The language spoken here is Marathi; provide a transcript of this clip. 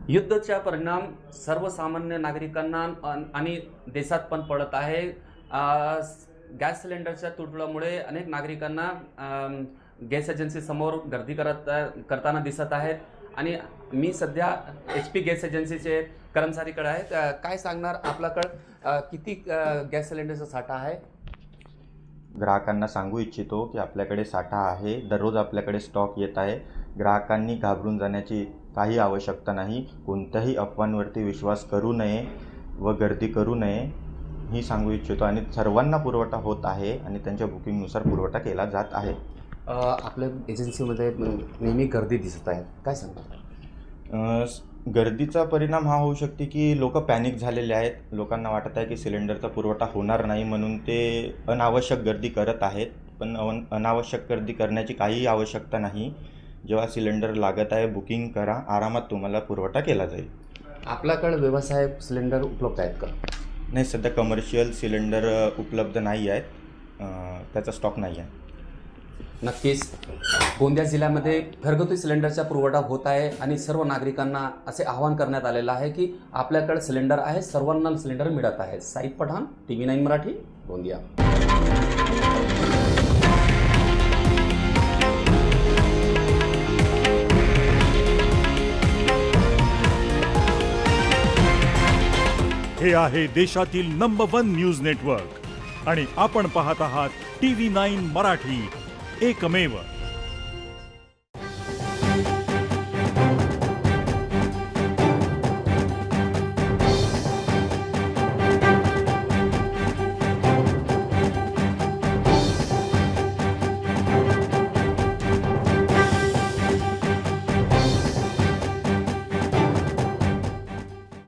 युद्धाचा परिणाम सर्वसामान्य नागरिकांना आणि देशात पण पडत आहे. गॅस सिलेंडरच्या तुटवड्यामुळे अनेक नागरिकांना गॅस एजन्सी समोर गर्दी करताना दिसत आहेत आणि मी सध्या HP गॅस एजन्सीचे कर्मचारीकडे आहेत. काय सांगणार आपल्याकडे किती गॅस सिलेंडरचा साठा आहे? ग्राहकांना सांगू इच्छितो की आपल्याकडे साठा आहे. दररोज आपल्याकडे स्टॉक येत आहे. ग्राहकांनी घाबरून जाण्याची काही आवश्यकता नाही. कोणत्याही अफवांवरती विश्वास करू नये व गर्दी करू नये ही सांगू इच्छितो आणि सर्वांना पुरवठा होत आहे आणि त्यांच्या बुकिंगनुसार पुरवठा केला जात आहे. आपल्या एजन्सीमध्ये नेहमी गर्दी दिसत आहे, काय सांगता? गर्दीचा परिणाम हा होऊ शकते की लोक पॅनिक झालेले आहेत. लोकांना वाटत आहे की सिलेंडरचा पुरवठा होणार नाही म्हणून ते अनावश्यक गर्दी करत आहेत. पण अनावश्यक गर्दी करण्याची काहीही आवश्यकता नाही. जेव्हा सिलेंडर लागत आहे बुकिंग करा, आरामात तुम्हाला पुरवठा केला जाईल. आपल्याकडे व्यवसाय सिलेंडर उपलब्ध आहेत का? नाही, सध्या कमर्शियल सिलेंडर उपलब्ध नाही आहेत. त्याचा स्टॉक नाही आहे. नक्कीच गोंदिया जिल्ह्यामध्ये घरगुती सिलेंडरचा पुरवठा होत आहे आणि सर्व नागरिकांना असे आवाहन करण्यात आलेलं आहे की आपल्याकडे सिलेंडर आहे, सर्वांना सिलेंडर मिळत आहे. साईद पठाण, TV9 मराठी, गोंदिया. हे आहे देशातील नंबर 1 न्यूज नेटवर्क आणि आपण पाहत आहात TV9 मराठी, एकमेव.